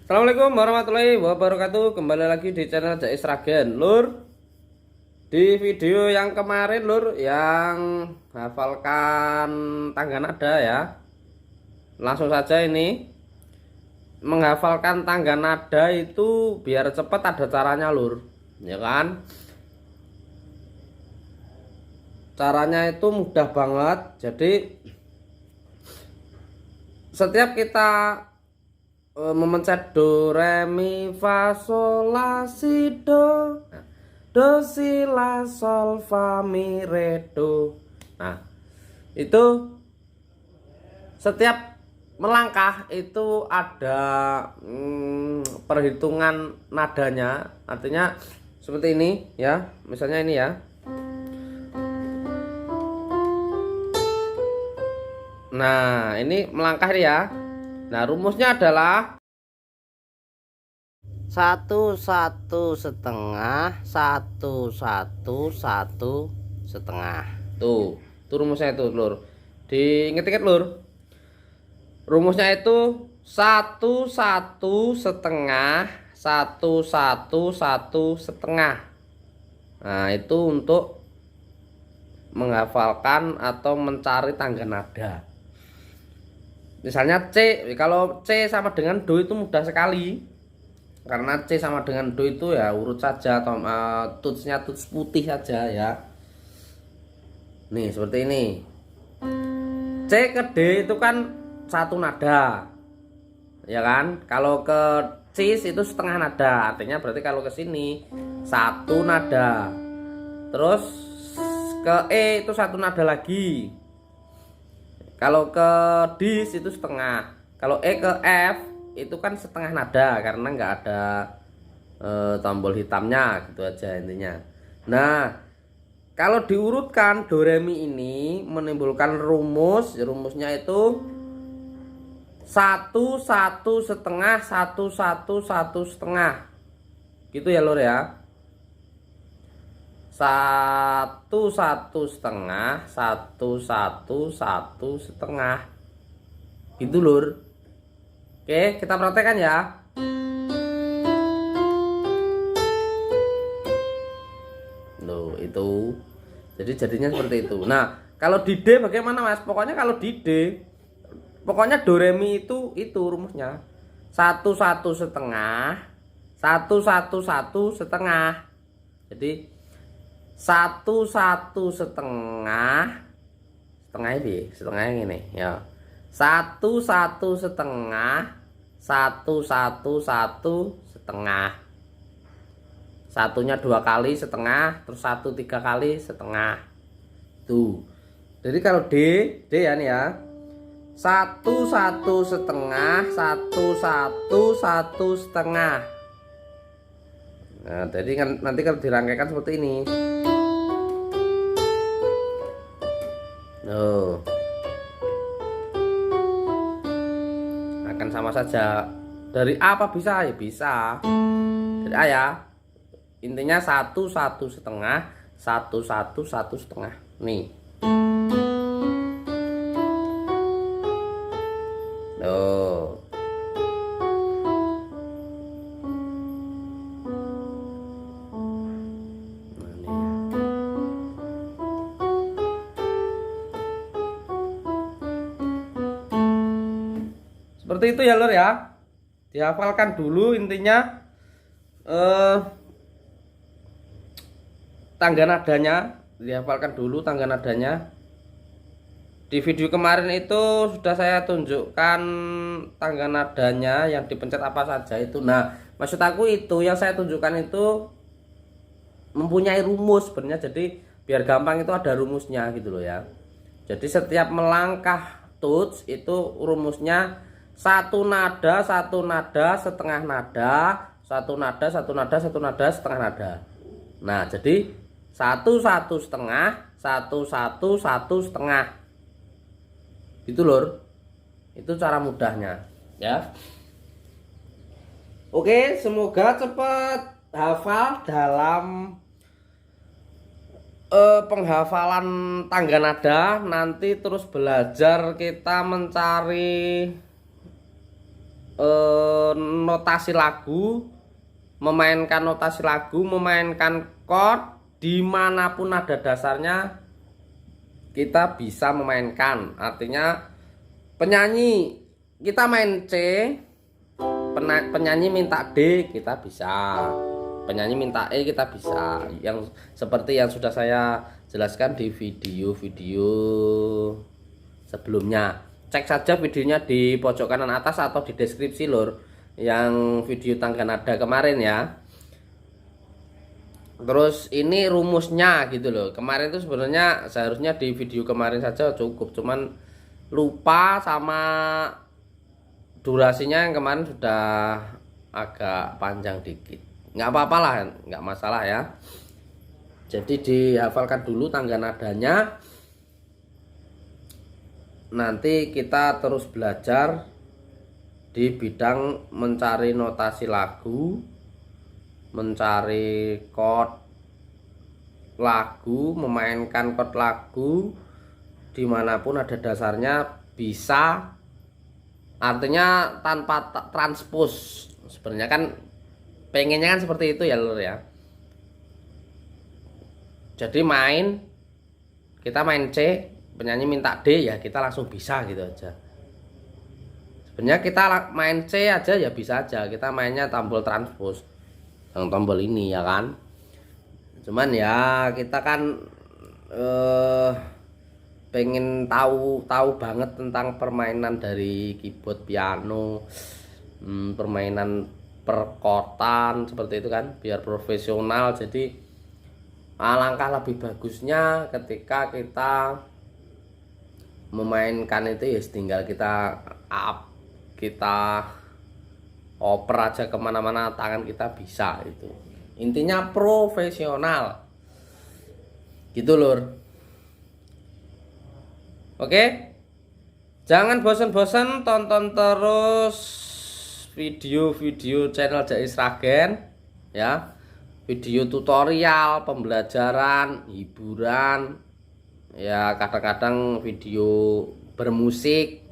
Assalamualaikum warahmatullahi wabarakatuh. Kembali lagi di channel Jais Ragen, Lur. Di video yang kemarin, Lur, yang hafalkan tangga nada ya. Langsung saja ini. Menghafalkan tangga nada itu biar cepet ada caranya, Lur. Ya kan? Caranya itu mudah banget. Jadi setiap kita memencet do re mi fa sol la si do, do si la sol fa mi re do. Nah, itu setiap melangkah itu ada perhitungan nadanya. Artinya seperti ini ya, misalnya ini ya. Nah, ini melangkah ya. Nah, rumusnya adalah 1 1 setengah 1 1 1 setengah. Tuh rumusnya itu, Lur. Diinget-inget, Lur. Rumusnya itu 1 1 setengah 1 1 1 setengah. Nah, itu untuk menghafalkan atau mencari tangga nada. Misalnya C, kalau C sama dengan Do itu mudah sekali. Karena C sama dengan Do itu ya urut saja, atau tutsnya tuts putih saja ya. Nih seperti ini. C ke D itu kan satu nada, ya kan? Kalau ke Cis itu setengah nada, artinya berarti kalau ke sini satu nada. Terus ke E itu satu nada lagi. Kalau ke dis itu setengah. Kalau E ke F itu kan setengah nada karena nggak ada tombol hitamnya, gitu aja intinya. Nah, kalau diurutkan do re mi ini menimbulkan rumusnya itu 1 1 setengah 1 1 1 setengah. Gitu ya, Lur ya. 1 1 setengah 1 1 1 setengah, gitu, Lur. Oke, kita praktekkan ya. Loh, itu jadi jadinya seperti itu. Nah, kalau di D bagaimana, Mas? Pokoknya kalau di D, pokoknya do re mi itu rumusnya 1 1 setengah 1 1 1 setengah. Jadi 1 1 setengah ini setengah yang ini ya. 1 1 setengah 1 1 1 setengah. Satunya 2 kali setengah, terus 1 3 kali setengah. Tuh. Jadi kalau D ya nih ya. 1 1 setengah 1 1 1 setengah. Nah, jadi kan nanti kalau dirangkaikan seperti ini. Loh. Akan sama saja. Dari A apa bisa? Ya bisa. Dari A ya. Intinya 1 1 setengah 1 1 1 setengah. Nih. Loh. Seperti itu ya, Lur ya. Dihafalkan dulu intinya tangga nadanya, dihafalkan dulu tangga nadanya. Di video kemarin itu sudah saya tunjukkan tangga nadanya yang dipencet apa saja itu. Nah, maksud aku itu yang saya tunjukkan itu mempunyai rumus sebenarnya, jadi biar gampang itu ada rumusnya gitu loh ya. Jadi setiap melangkah tuts itu rumusnya satu nada setengah nada, satu nada setengah nada. Nah, jadi 1 1 setengah 1 1 1 setengah, gitu, Lur. Itu cara mudahnya ya. Oke, semoga cepat hafal dalam penghafalan tangga nada. Nanti terus belajar kita mencari notasi lagu, memainkan chord dimanapun nada dasarnya kita bisa memainkan. Artinya penyanyi kita main C, penyanyi minta D kita bisa, penyanyi minta E kita bisa, yang seperti yang sudah saya jelaskan di video-video sebelumnya. Cek saja videonya di pojok kanan atas atau di deskripsi lur, yang video tangga nada kemarin ya. Terus ini rumusnya gitu loh. Kemarin itu sebenarnya seharusnya di video kemarin saja cukup, cuman lupa sama durasinya yang kemarin sudah agak panjang dikit. Nggak apa-apa lah, nggak masalah ya. Jadi dihafalkan dulu tangga nadanya. Nanti kita terus belajar di bidang mencari notasi lagu, mencari chord lagu, memainkan chord lagu dimanapun ada dasarnya bisa. Artinya tanpa transpose. Sebenarnya kan pengennya kan seperti itu ya lur ya. Jadi kita main C, penyanyi minta D ya kita langsung bisa gitu aja. Sebenarnya kita main C aja ya bisa aja, kita mainnya tombol transpose, yang tombol ini ya kan. Cuman ya kita kan pengen tahu banget tentang permainan dari keyboard piano, permainan perkotan seperti itu kan, biar profesional. Jadi alangkah lebih bagusnya ketika kita memainkan itu ya tinggal kita oper aja kemana-mana, tangan kita bisa. Itu intinya profesional gitu lur. Oke, jangan bosan-bosan, tonton terus video-video channel Jais Ragen ya, video tutorial, pembelajaran, hiburan ya, kadang-kadang video bermusik,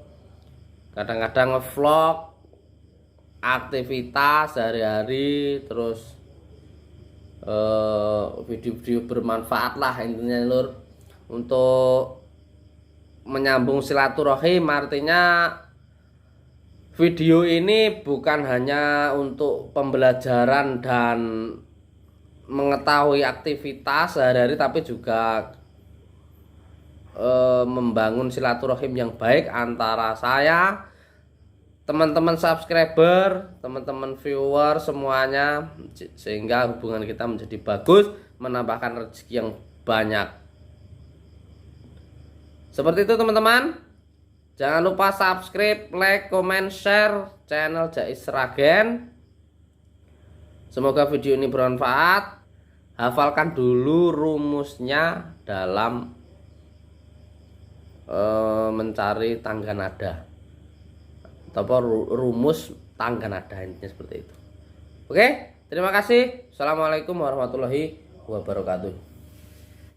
kadang-kadang ngevlog aktivitas sehari-hari, terus video-video bermanfaat lah intinya lur, untuk menyambung silaturahim. Artinya video ini bukan hanya untuk pembelajaran dan mengetahui aktivitas sehari-hari, tapi juga membangun silaturahim yang baik antara saya, teman-teman subscriber, teman-teman viewer semuanya, sehingga hubungan kita menjadi bagus, menambahkan rezeki yang banyak. Seperti itu teman-teman. Jangan lupa subscribe, like, comment, share channel Jais Ragen. Semoga video ini bermanfaat. Hafalkan dulu rumusnya dalam mencari tangga nada, atau rumus tangga nada, intinya seperti itu. Oke, terima kasih. Assalamualaikum warahmatullahi wabarakatuh.